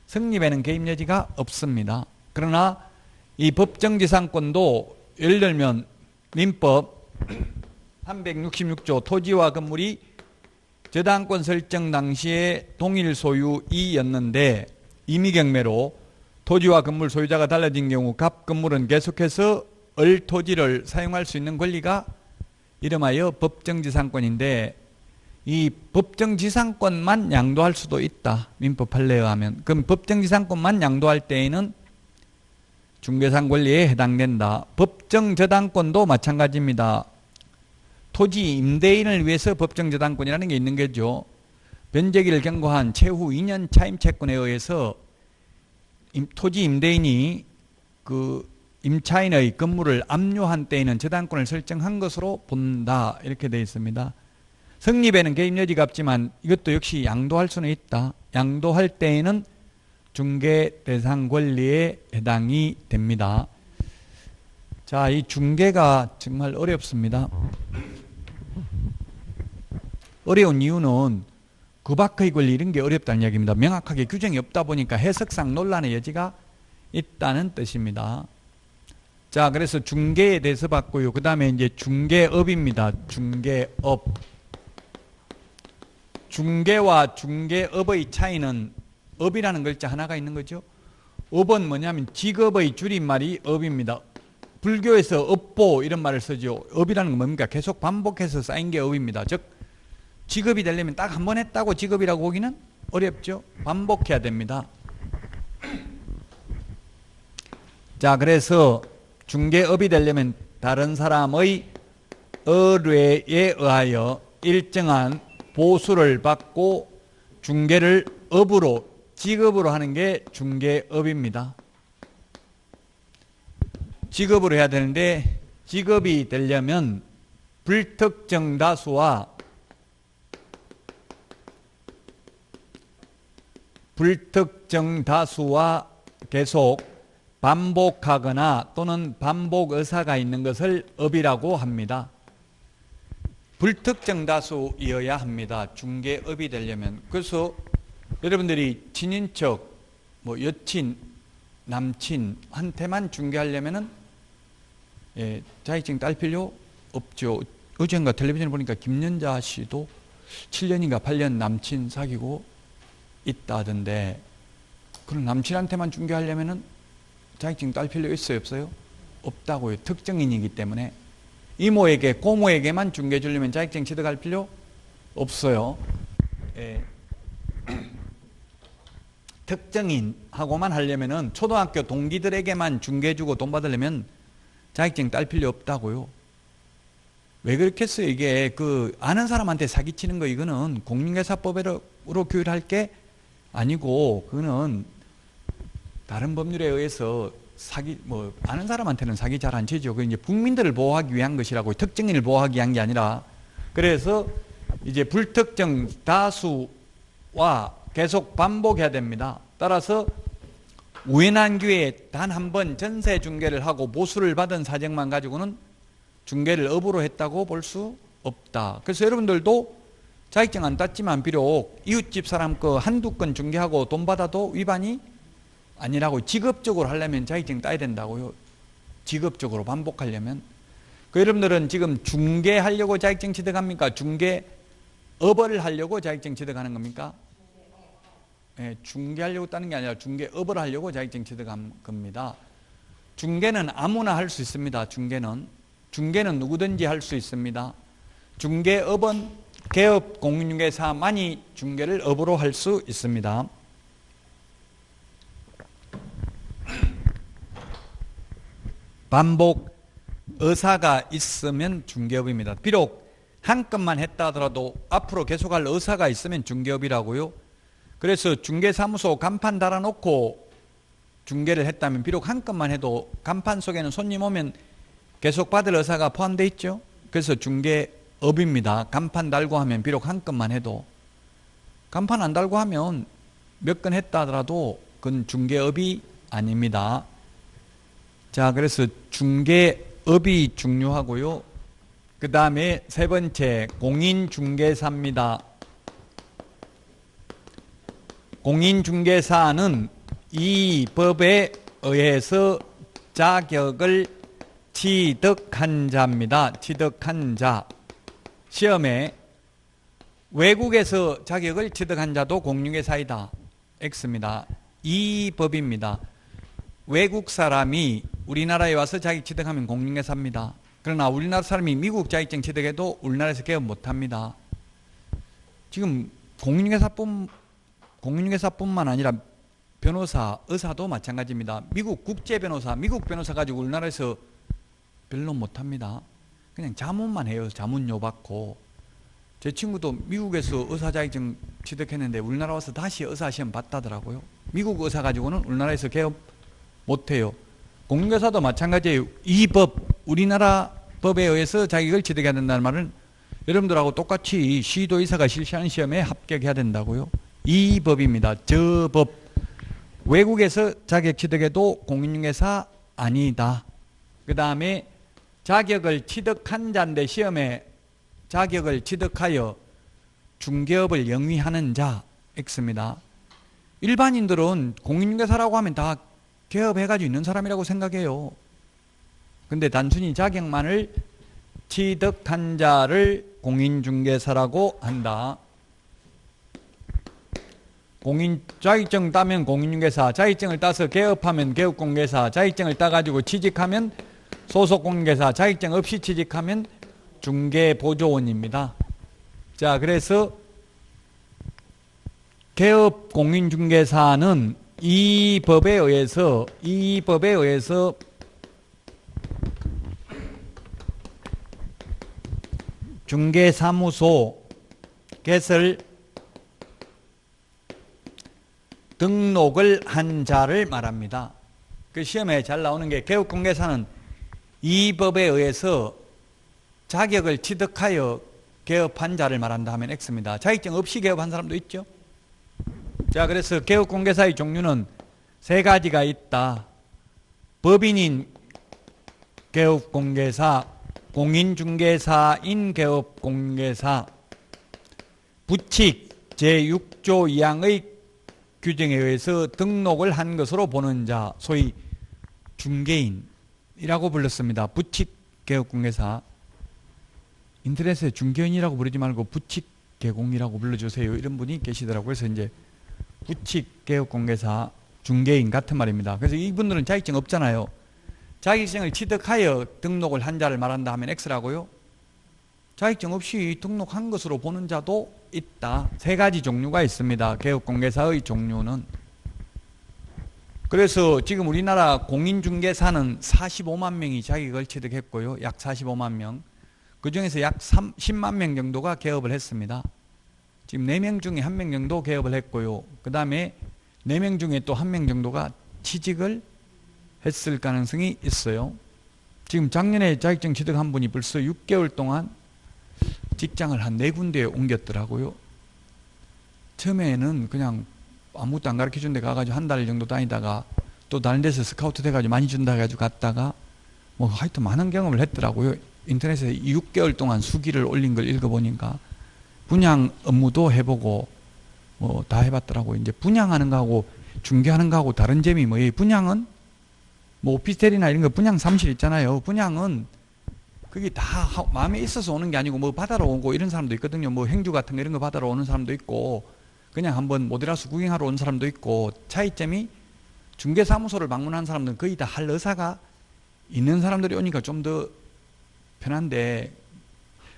성립에는 개입 여지가 없습니다. 그러나 이 법정지상권도 예를 들면 민법 366조 토지와 건물이 저당권 설정 당시에 동일 소유 2였는데 임의경매로 토지와 건물 소유자가 달라진 경우 갑 건물은 계속해서 을 토지를 사용할 수 있는 권리가 이름하여 법정지상권인데 이 법정지상권만 양도할 수도 있다. 민법 판례에 의하면. 그럼 법정지상권만 양도할 때에는 중개상 권리에 해당된다. 법정저당권도 마찬가지입니다. 토지 임대인을 위해서 법정저당권이라는 게 있는 거죠. 변제기를 경고한 최후 2년 차임채권에 의해서 토지 임대인이 그 임차인의 건물을 압류한 때에는 저당권을 설정한 것으로 본다. 이렇게 되어 있습니다. 성립에는 개입 여지가 없지만 이것도 역시 양도할 수는 있다. 양도할 때에는 중개 대상 권리에 해당이 됩니다. 자, 이 중개가 정말 어렵습니다. 어려운 이유는 그 밖의 권리 이런 게 어렵다는 이야기입니다. 명확하게 규정이 없다 보니까 해석상 논란의 여지가 있다는 뜻입니다. 자, 그래서 중개에 대해서 봤고요. 그 다음에 이제 중개업입니다. 중개업. 중개와 중개업의 차이는 업이라는 글자 하나가 있는 거죠. 업은 뭐냐면 직업의 줄임말이 업입니다. 불교에서 업보 이런 말을 쓰죠. 업이라는 건 뭡니까? 계속 반복해서 쌓인 게 업입니다. 즉 직업이 되려면 딱 한 번 했다고 직업이라고 보기는 어렵죠. 반복해야 됩니다. 자, 그래서 중개업이 되려면 다른 사람의 의뢰에 의하여 일정한 보수를 받고 중개를 업으로 직업으로 하는 게 중개업입니다. 직업으로 해야 되는데 직업이 되려면 불특정 다수와 불특정 다수와 계속 반복하거나 또는 반복 의사가 있는 것을 업이라고 합니다. 불특정 다수이어야 합니다. 중개업이 되려면. 그래서 여러분들이 친인척, 뭐 여친, 남친한테만 중개하려면은 자격증 딸 필요 없죠. 어젠가 텔레비전에 보니까 김연자 씨도 7년인가 8년 남친 사귀고 있다던데, 그럼 남친한테만 중개하려면은 자격증 딸 필요 있어요, 없어요? 없다고요. 특정인이기 때문에. 이모에게, 고모에게만 중개해 주려면 자격증 취득할 필요 없어요. 특정인하고만 하려면은 초등학교 동기들에게만 중개해 주고 돈 받으려면 자격증 딸 필요 없다고요. 왜 그렇겠어요? 이게 아는 사람한테 사기치는 거, 이거는 공인중개사법으로 규율할 게 아니고, 그거는 다른 법률에 의해서 아는 사람한테는 사기 잘 안 치죠. 그 이제 국민들을 보호하기 위한 것이라고, 특정인을 보호하기 위한 게 아니라. 그래서 이제 불특정 다수와 계속 반복해야 됩니다. 따라서 우연한 기회에 단 한 번 전세 중개를 하고 모수를 받은 사정만 가지고는 중개를 업으로 했다고 볼 수 없다. 그래서 여러분들도 자격증 안 땄지만 비록 이웃집 사람 거 한두 건 중개하고 돈 받아도 위반이 아니라고. 직업적으로 하려면 자격증 따야 된다고요. 직업적으로 반복하려면. 여러분들은 지금 중개하려고 자격증 취득합니까? 중개업을 하려고 자격증 취득하는 겁니까? 중개하려고 따는 게 아니라 중개업을 하려고 자격증 취득한 겁니다. 중개는 아무나 할 수 있습니다. 중개는 누구든지 할 수 있습니다. 중개업은 개업 공인중개사만이 중개를 업으로 할 수 있습니다. 반복 의사가 있으면 중개업입니다. 비록 한 건만 했다 하더라도 앞으로 계속할 의사가 있으면 중개업이라고요. 그래서 중개사무소 간판 달아놓고 중개를 했다면 비록 한 건만 해도 간판 속에는 손님 오면 계속 받을 의사가 포함되어 있죠. 그래서 중개업입니다. 간판 달고 하면 비록 한 건만 해도. 간판 안 달고 하면 몇 건 했다 하더라도 그건 중개업이 아닙니다. 자, 그래서 중개업이 중요하고요. 그 다음에 세 번째, 공인중개사입니다. 공인중개사는 이 법에 의해서 자격을 취득한 자입니다. 취득한 자. 시험에 외국에서 자격을 취득한 자도 공인중개사이다. X입니다. 이 법입니다. 외국 사람이 우리나라에 와서 자격 취득하면 공인중개사입니다. 그러나 우리나라 사람이 미국 자격증 취득해도 우리나라에서 개업 못합니다. 지금 공인중개사뿐만 아니라 변호사, 의사도 마찬가지입니다. 미국 국제변호사, 미국 변호사 가지고 우리나라에서 별로 못합니다. 그냥 자문만 해요. 자문료 받고. 제 친구도 미국에서 의사 자격증 취득했는데 우리나라 와서 다시 의사 시험 봤다더라고요. 미국 의사 가지고는 우리나라에서 개업 못해요. 공인중개사도 마찬가지예요. 이 법, 우리나라 법에 의해서 자격을 취득해야 된다는 말은 여러분들하고 똑같이 시도의사가 실시하는 시험에 합격해야 된다고요. 이 법입니다. 저 법. 외국에서 자격 취득해도 공인중개사 아니다. 그 다음에 자격을 취득한 자인데 시험에 자격을 취득하여 중개업을 영위하는 자 X입니다. 일반인들은 공인중개사라고 하면 다 개업해가지고 있는 사람이라고 생각해요. 근데 단순히 자격만을 취득한 자를 공인중개사라고 한다. 자격증 따면 공인중개사, 자격증을 따서 개업하면 개업공개사, 자격증을 따가지고 취직하면 소속공개사, 자격증 없이 취직하면 중개보조원입니다. 자, 그래서 개업 공인중개사는 이 법에 의해서 중개사무소 개설 등록을 한 자를 말합니다. 그 시험에 잘 나오는 게 개업공개사는 이 법에 의해서 자격을 취득하여 개업한 자를 말한다 하면 X입니다. 자격증 없이 개업한 사람도 있죠. 자, 그래서 개업공개사의 종류는 세 가지가 있다. 법인인 개업공개사, 공인중개사인 개업공개사, 부칙 제6조 2항의 규정에 의해서 등록을 한 것으로 보는 자, 소위 중개인이라고 불렀습니다. 부칙 개업공개사. 인터넷에 중개인이라고 부르지 말고 부칙 개공이라고 불러주세요. 이런 분이 계시더라고요. 그래서 이제 부칙 개업공개사, 중개인 같은 말입니다. 그래서 이분들은 자격증 없잖아요. 자격증을 취득하여 등록을 한 자를 말한다 하면 X라고요. 자격증 없이 등록한 것으로 보는 자도 있다. 세 가지 종류가 있습니다. 개업공개사의 종류는. 그래서 지금 우리나라 공인중개사는 45만 명이 자격을 취득했고요. 약 45만 명. 그 중에서 약 10만 명 정도가 개업을 했습니다. 지금 4명 중에 1명 정도 개업을 했고요. 그 다음에 4명 중에 또 1명 정도가 취직을 했을 가능성이 있어요. 지금 작년에 자격증 취득한 분이 벌써 6개월 동안 직장을 한 4군데에 옮겼더라고요. 처음에는 그냥 아무것도 안 가르쳐준 데 가가지고 한 달 정도 다니다가 또 다른 데서 스카우트 돼가지고 많이 준다 해가지고 갔다가 뭐 하여튼 많은 경험을 했더라고요. 인터넷에 6개월 동안 수기를 올린 걸 읽어보니까 분양 업무도 해보고 뭐 다 해봤더라고요. 이제 분양하는 거하고 중개하는 거하고 다른 점이 뭐예요? 분양은 뭐 오피스텔이나 이런 거 분양 사무실 있잖아요. 분양은 그게 다 마음에 있어서 오는 게 아니고 뭐 받아러 오고 이런 사람도 있거든요. 뭐 행주 같은 거 이런 거 받아러 오는 사람도 있고 그냥 한번 모델하우스 구경하러 온 사람도 있고 차이점이 중개사무소를 방문한 사람들은 거의 다 할 의사가 있는 사람들이 오니까 좀 더 편한데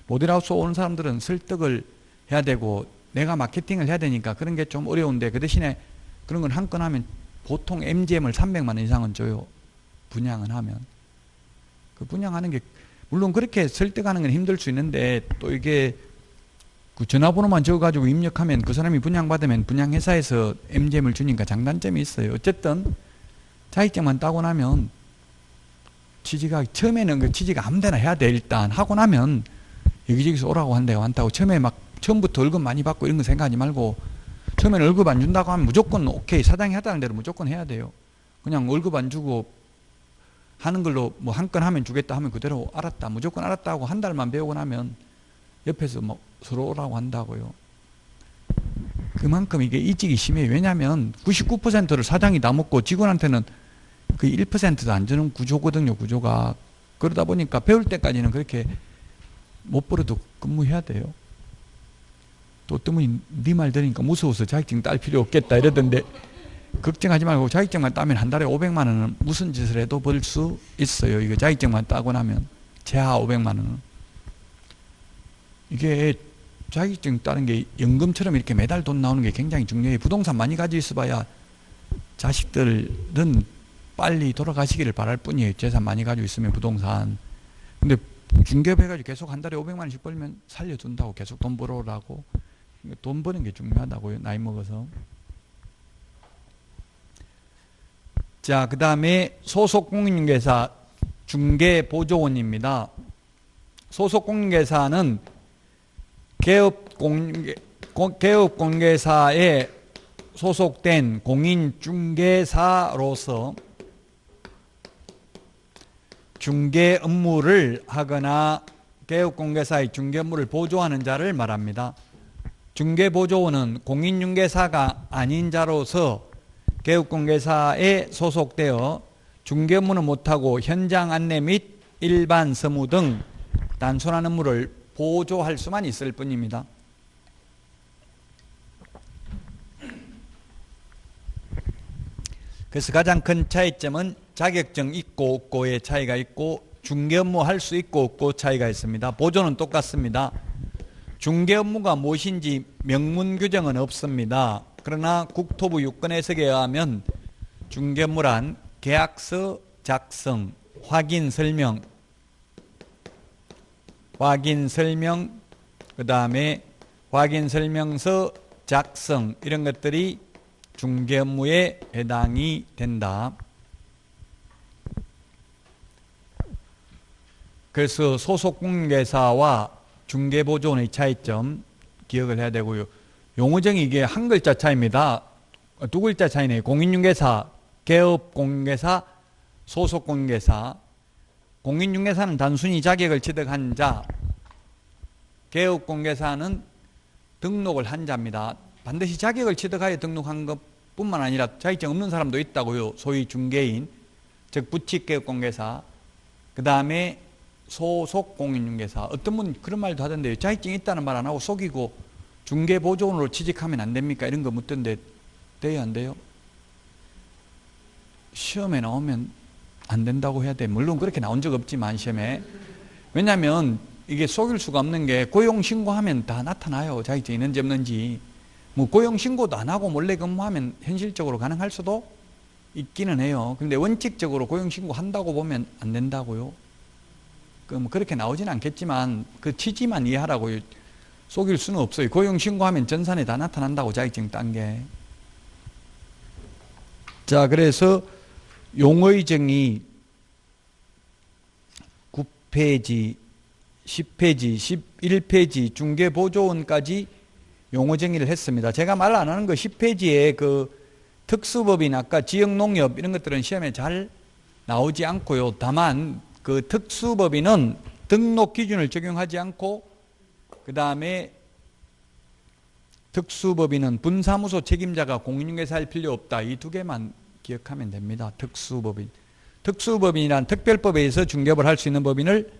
모델하우스 오는 사람들은 설득을 해야 되고 내가 마케팅을 해야 되니까 그런 게 좀 어려운데 그 대신에 그런 건 한 건 하면 보통 MGM을 300만 원 이상은 줘요. 분양은 하면. 그 분양하는 게 물론 그렇게 설득하는 건 힘들 수 있는데 또 이게 그 전화번호만 적어가지고 입력하면 그 사람이 분양받으면 분양회사에서 MGM을 주니까 장단점이 있어요. 어쨌든 자격증만 따고 나면 취직하기 처음에는 그 취직 아무데나 해야 돼. 일단 하고 나면 여기저기서 오라고 하는 데가 많다고. 처음에 막 처음부터 월급 많이 받고 이런 거 생각하지 말고 처음에는 월급 안 준다고 하면 무조건 오케이. 사장이 하다는 대로 무조건 해야 돼요. 그냥 월급 안 주고 하는 걸로 뭐 한 건 하면 주겠다 하면 그대로 알았다. 무조건 알았다 하고 한 달만 배우고 나면 옆에서 뭐 서로 오라고 한다고요. 그만큼 이게 이직이 심해요. 왜냐하면 99%를 사장이 다 먹고 직원한테는 그 1%도 안 주는 구조거든요. 구조가. 그러다 보니까 배울 때까지는 그렇게 못 벌어도 근무해야 돼요. 또 어떤 분이 네 말 들으니까 무서워서 자격증 딸 필요 없겠다 이러던데 걱정하지 말고 자격증만 따면 한 달에 500만 원은 무슨 짓을 해도 벌 수 있어요. 이거 자격증만 따고 나면 제하 500만 원은. 이게 자격증 따는 게 연금처럼 이렇게 매달 돈 나오는 게 굉장히 중요해요. 부동산 많이 가지고 있어봐야 자식들은 빨리 돌아가시기를 바랄 뿐이에요. 재산 많이 가지고 있으면 부동산. 근데 중개업해가지고 계속 한 달에 500만 원씩 벌면 살려준다고 계속 돈 벌어오라고. 돈 버는 게 중요하다고요. 나이 먹어서. 자, 그 다음에 소속공인중개사 중개보조원입니다. 소속공인중개사는 개업공개사에 소속된 공인중개사로서 중개 업무를 하거나 개업공개사의 중개 업무를 보조하는 자를 말합니다. 중개보조원은 공인중개사가 아닌 자로서 개업공개사에 소속되어 중개 업무는 못하고 현장 안내 및 일반 서무 등 단순한 업무를 보조할 수만 있을 뿐입니다. 그래서 가장 큰 차이점은 자격증 있고 없고의 차이가 있고 중개 업무 할 수 있고 없고 차이가 있습니다. 보조는 똑같습니다. 중개 업무가 무엇인지 명문 규정은 없습니다. 그러나 국토부 유권해석에 의하면 중개 업무란 계약서 작성, 확인 설명, 그 다음에 확인 설명서 작성 이런 것들이 중개 업무에 해당이 된다. 그래서 소속공인중개사와 중개보조원의 차이점 기억을 해야 되고요. 용어정이 이게 한 글자 차이입니다. 두 글자 차이네요. 공인중개사, 개업공개사, 소속공개사. 공인중개사는 단순히 자격을 취득한 자, 개업공개사는 등록을 한 자입니다. 반드시 자격을 취득하여 등록한 것뿐만 아니라 자격증 없는 사람도 있다고요. 소위 중개인, 즉 부칙개업공개사. 그 다음에 소속공인중개사. 어떤 분 그런 말도 하던데요. 자격증 있다는 말 안 하고 속이고 중개보조원으로 취직하면 안 됩니까? 이런 거 묻던데 돼요, 안 돼요? 시험에 나오면 안 된다고 해야 돼. 물론 그렇게 나온 적 없지만 시험에. 왜냐하면 이게 속일 수가 없는 게 고용신고하면 다 나타나요. 자격증 있는지 없는지. 뭐 고용신고도 안 하고 몰래 근무하면 현실적으로 가능할 수도 있기는 해요. 근데 원칙적으로 고용신고 한다고 보면 안 된다고요. 뭐 그렇게 나오진 않겠지만 그 취지만 이해하라고요. 속일 수는 없어요. 고용신고하면 전산에 다 나타난다고 자격증 딴 게. 자, 그래서 용의정의 9페이지, 10페이지, 11페이지 중개보조원까지 용어정의를 했습니다. 제가 말 안 하는 거 10페이지에 그 특수법인 아까 지역농협 이런 것들은 시험에 잘 나오지 않고요. 다만 그 특수법인은 등록 기준을 적용하지 않고 그 다음에 특수법인은 분사무소 책임자가 공인중개사 할 필요 없다. 이 두 개만 기억하면 됩니다. 특수법인. 특수법인이란 특별법에 의해서 중개업을 할 수 있는 법인을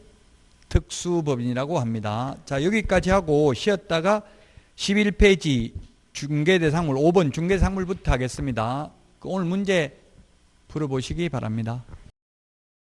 특수법인이라고 합니다. 자, 여기까지 하고 쉬었다가 11페이지 중개대상물 5번 중개상물부터 하겠습니다. 오늘 문제 풀어보시기 바랍니다.